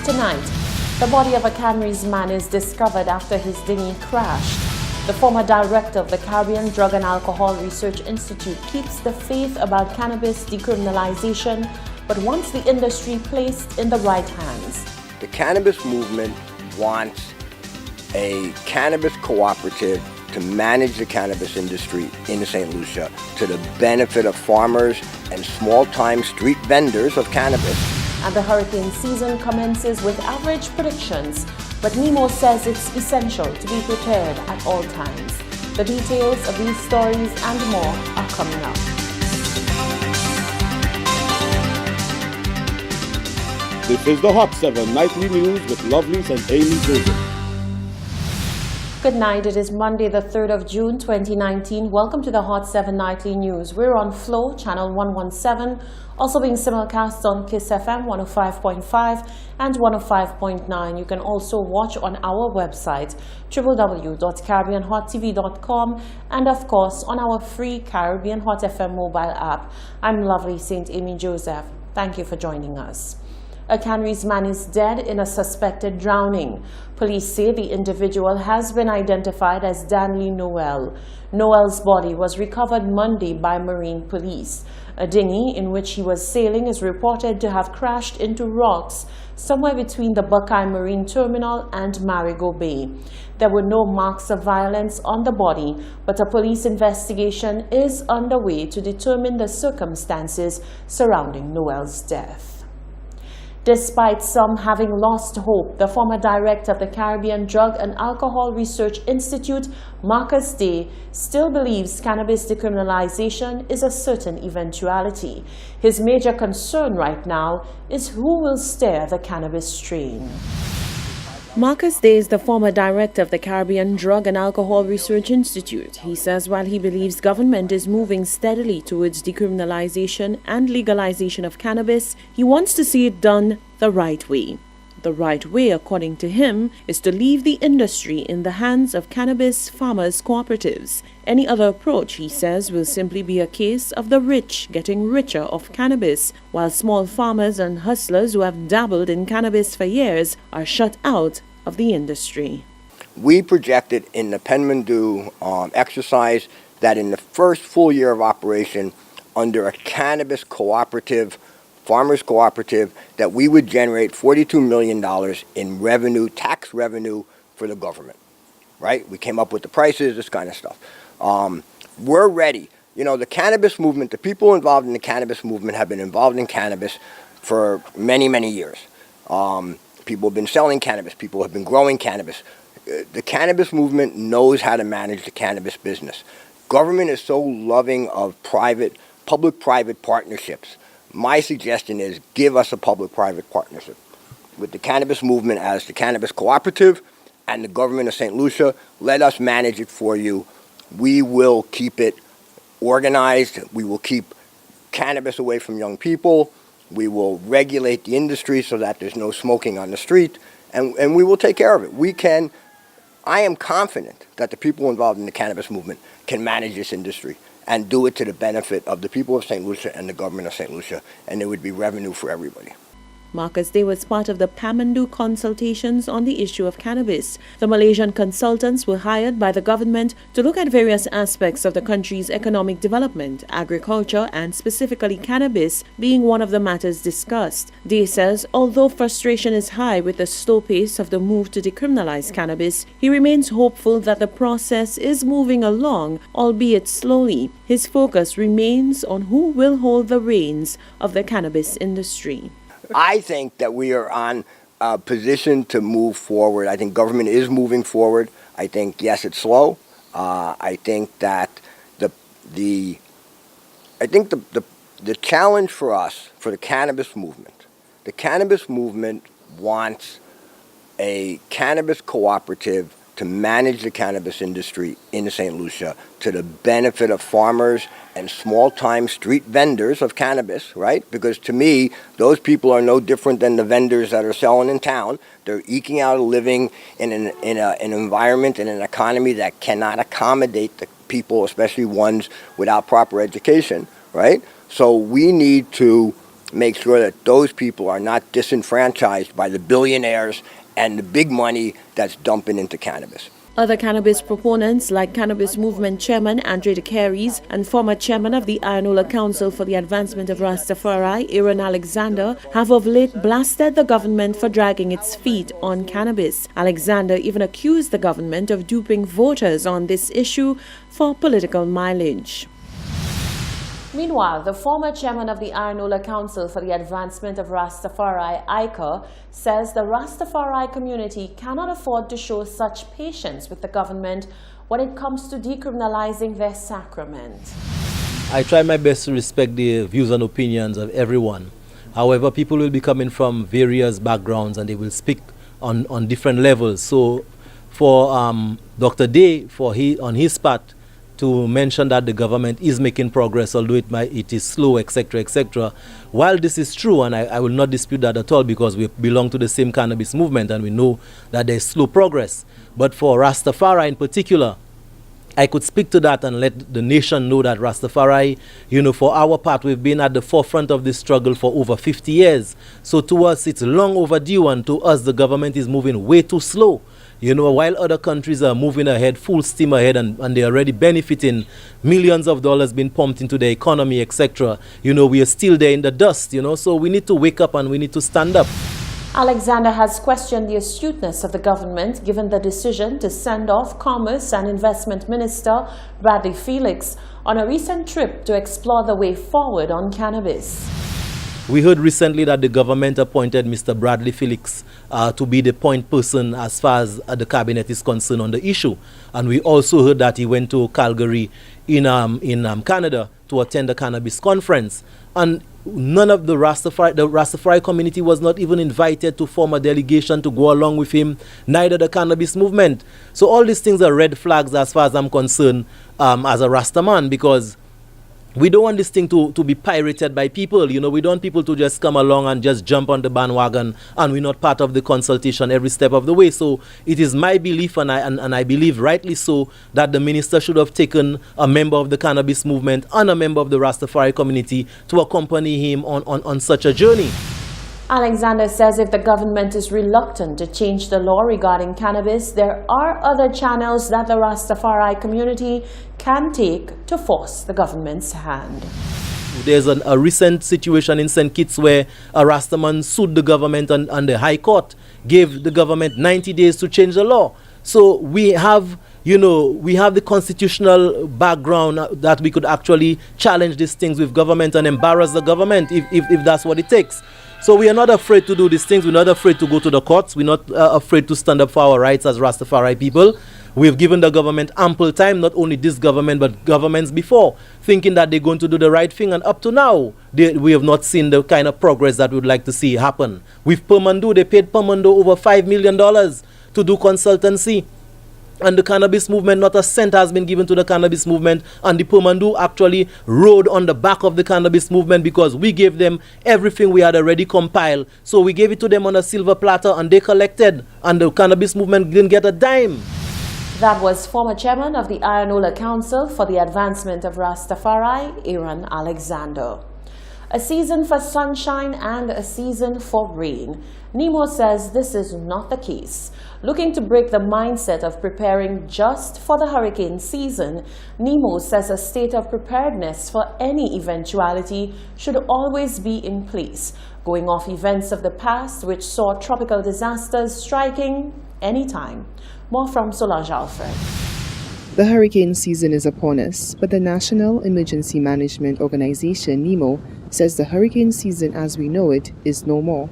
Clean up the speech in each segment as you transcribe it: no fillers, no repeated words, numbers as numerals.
Tonight, the body of a Canaries man is discovered after his dinghy crashed. The former director of the Caribbean Drug and Alcohol Research Institute keeps the faith about cannabis decriminalization, but wants the industry placed in the right hands. The cannabis movement wants a cannabis cooperative to manage the cannabis industry in St. Lucia to the benefit of farmers and small-time street vendors of cannabis. And the hurricane season commences with average predictions, but Nemo says it's essential to be prepared at all times. The details of these stories and more are coming up. This is the Hot 7 Nightly News with Lovelace and Amy Joseph. Good night. It is Monday, the 3rd of June, 2019. Welcome to the Hot 7 Nightly News. We're on Flow, channel 117, also being simulcast on Kiss FM 105.5 and 105.9. You can also watch on our website, www.caribbeanhottv.com, and of course on our free Caribbean Hot FM mobile app. I'm lovely St. Amy Joseph. Thank you for joining us. A Canaries man is dead in a suspected drowning. Police say the individual has been identified as Danley Noel. Noel's body was recovered Monday by Marine Police. A dinghy in which he was sailing is reported to have crashed into rocks somewhere between the Buckeye Marine Terminal and Marigot Bay. There were no marks of violence on the body, but a police investigation is underway to determine the circumstances surrounding Noel's death. Despite some having lost hope, the former director of the Caribbean Drug and Alcohol Research Institute, Marcus Day, still believes cannabis decriminalization is a certain eventuality. His major concern right now is who will steer the cannabis strain. Marcus Day is the former director of the Caribbean Drug and Alcohol Research Institute. He says while he believes government is moving steadily towards decriminalization and legalization of cannabis, he wants to see it done the right way. The right way, according to him, is to leave the industry in the hands of cannabis farmers' cooperatives. Any other approach, he says, will simply be a case of the rich getting richer off cannabis, while small farmers and hustlers who have dabbled in cannabis for years are shut out of the industry. We projected in the Penmandu exercise that in the first full year of operation under a cannabis cooperative, farmers cooperative, that we would generate $42 million in revenue, tax revenue for the government, right? We came up with the prices, this kind of stuff. We're ready. You know, the cannabis movement, the people involved in the cannabis movement have been involved in cannabis for many, many years. People have been selling cannabis. People have been growing cannabis. The cannabis movement knows how to manage the cannabis business. Government is so loving of public-private partnerships. My suggestion is give us a public-private partnership with the cannabis movement as the cannabis cooperative and the government of St. Lucia. Let us manage it for you. We will keep it organized. We will keep cannabis away from young people. We will regulate the industry so that there's no smoking on the street, and we will take care of it. I am confident that the people involved in the cannabis movement can manage this industry and do it to the benefit of the people of St. Lucia and the government of St. Lucia, and there would be revenue for everybody. Marcus Day was part of the Penmandu consultations on the issue of cannabis. The Malaysian consultants were hired by the government to look at various aspects of the country's economic development, agriculture, and specifically cannabis being one of the matters discussed. Day says although frustration is high with the slow pace of the move to decriminalize cannabis, he remains hopeful that the process is moving along, albeit slowly. His focus remains on who will hold the reins of the cannabis industry. I think that we are on a position to move forward. I think government is moving forward. I think, yes, it's slow. I think that the challenge for us, for the cannabis movement wants a cannabis cooperative to manage the cannabis industry in St. Lucia to the benefit of farmers and small-time street vendors of cannabis, right? Because to me, those people are no different than the vendors that are selling in town. They're eking out a living in an environment, in an economy that cannot accommodate the people, especially ones without proper education, right? So we need to make sure that those people are not disenfranchised by the billionaires and the big money that's dumping into cannabis. Other cannabis proponents, like Cannabis Movement Chairman Andre de Carries and former Chairman of the Ianola Council for the Advancement of Rastafari, Aaron Alexander, have of late blasted the government for dragging its feet on cannabis. Alexander even accused the government of duping voters on this issue for political mileage. Meanwhile, the former chairman of the Ianola Council for the Advancement of Rastafari, ICA, says the Rastafari community cannot afford to show such patience with the government when it comes to decriminalizing their sacrament. I try my best to respect the views and opinions of everyone. However, people will be coming from various backgrounds and they will speak on different levels. So for Dr. Day, on his part, to mention that the government is making progress, although it is slow, etc., etc. While this is true, and I will not dispute that at all because we belong to the same cannabis movement and we know that there is slow progress. But for Rastafari in particular, I could speak to that and let the nation know that Rastafari, for our part, we've been at the forefront of this struggle for over 50 years. So to us, it's long overdue, and to us, the government is moving way too slow. While other countries are moving ahead, full steam ahead, and they're already benefiting, millions of dollars being pumped into the economy, etc., we are still there in the dust, so we need to wake up and we need to stand up. Alexander has questioned the astuteness of the government given the decision to send off Commerce and Investment Minister Bradley Felix on a recent trip to explore the way forward on cannabis. We heard recently that the government appointed Mr. Bradley Felix to be the point person as far as the cabinet is concerned on the issue. And we also heard that he went to Calgary in Canada to attend the cannabis conference. And none of the Rastafari community was not even invited to form a delegation to go along with him, neither the cannabis movement. So all these things are red flags as far as I'm concerned as a Rastaman, because we don't want this thing to be pirated by people. We don't want people to just come along and just jump on the bandwagon and we're not part of the consultation every step of the way. So it is my belief, and I believe rightly so, that the minister should have taken a member of the cannabis movement and a member of the Rastafari community to accompany him on such a journey. Alexander says if the government is reluctant to change the law regarding cannabis, there are other channels that the Rastafari community can take to force the government's hand. There's a recent situation in St. Kitts where a Rastaman sued the government, and the High Court gave the government 90 days to change the law. So we have the constitutional background that we could actually challenge these things with government and embarrass the government if that's what it takes. So we are not afraid to do these things. We're not afraid to go to the courts. We're not afraid to stand up for our rights as Rastafari people. We've given the government ample time, not only this government, but governments before, thinking that they're going to do the right thing. And up to now, we have not seen the kind of progress that we'd like to see happen. With Permandu, they paid Permandu over $5 million to do consultancy. And the cannabis movement, not a cent has been given to the cannabis movement, and the Permandu actually rode on the back of the cannabis movement because we gave them everything we had already compiled. So we gave it to them on a silver platter and they collected, and the cannabis movement didn't get a dime. That was former chairman of the Ianola Council for the Advancement of Rastafari, Aaron Alexander. A season for sunshine and a season for rain. Nemo says this is not the case. Looking to break the mindset of preparing just for the hurricane season, Nemo says a state of preparedness for any eventuality should always be in place, going off events of the past which saw tropical disasters striking anytime. More from Solange Alfred. The hurricane season is upon us, but the National Emergency Management Organization, NEMO, says the hurricane season as we know it is no more.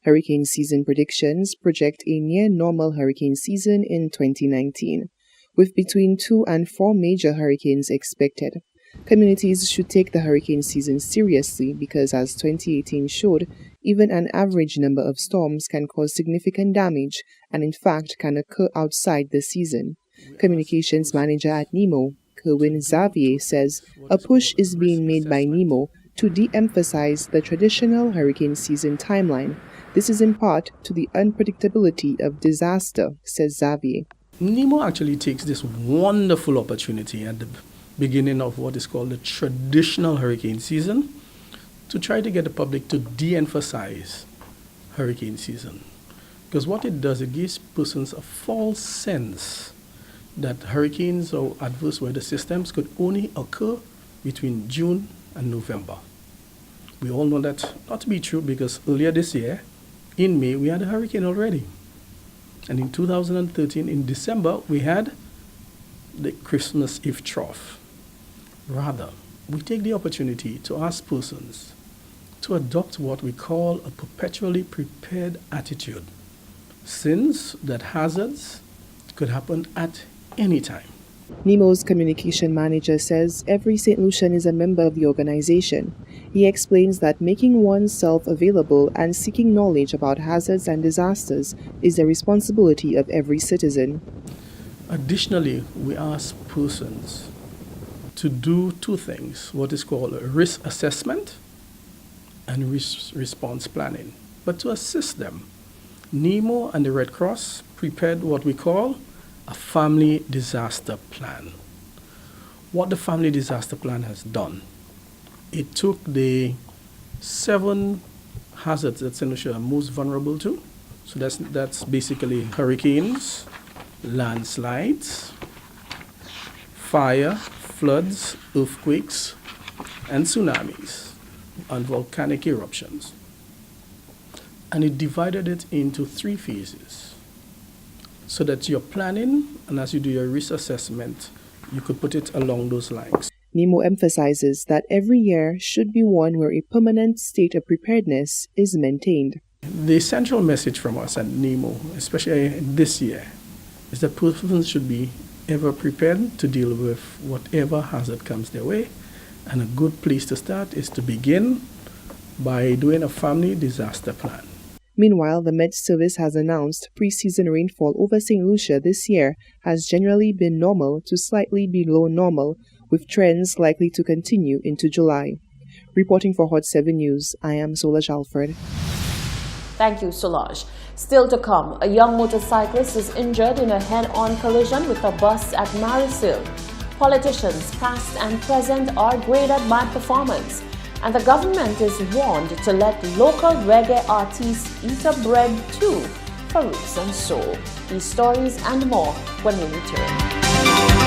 Hurricane season predictions project a near-normal hurricane season in 2019, with between 2 and 4 major hurricanes expected. Communities should take the hurricane season seriously because, as 2018 showed, even an average number of storms can cause significant damage and, in fact, can occur outside the season. Communications manager at NEMO, Kerwin Xavier, says a push is being made by NEMO to de-emphasize the traditional hurricane season timeline. This is in part to the unpredictability of disaster, says Xavier. NEMO actually takes this wonderful opportunity at the beginning of what is called the traditional hurricane season to try to get the public to de-emphasize hurricane season. Because what it does, it gives persons a false sense that hurricanes or adverse weather systems could only occur between June and November. We all know that not to be true, because earlier this year, in May, we had a hurricane already. And in 2013, in December, we had the Christmas Eve trough. Rather, we take the opportunity to ask persons to adopt what we call a perpetually prepared attitude, since that hazards could happen at any time. NEMO's communication manager says every St. Lucian is a member of the organization. He explains that making oneself available and seeking knowledge about hazards and disasters is the responsibility of every citizen. Additionally, we ask persons to do two things, what is called a risk assessment and response planning. But to assist them, NEMO and the Red Cross prepared what we call a family disaster plan. What the family disaster plan has done, it took the 7 hazards that St. Lucia are most vulnerable to. So that's basically hurricanes, landslides, fire, floods, earthquakes, and tsunamis, and volcanic eruptions. And it divided it into 3 phases, so that you're planning, and as you do your risk assessment, you could put it along those lines. NEMO emphasizes that every year should be one where a permanent state of preparedness is maintained. The central message from us at NEMO, especially this year, is that persons should be ever prepared to deal with whatever hazard comes their way. And a good place to start is to begin by doing a family disaster plan. Meanwhile, the Met Service has announced pre-season rainfall over St. Lucia this year has generally been normal to slightly below normal, with trends likely to continue into July. Reporting for Hot 7 News, I am Solange Alfred. Thank you, Solange. Still to come, a young motorcyclist is injured in a head-on collision with a bus at Marisil. Politicians, past and present, are graded by performance. And the government is warned to let local reggae artists eat up bread too, for roots and soul. These stories and more when we return.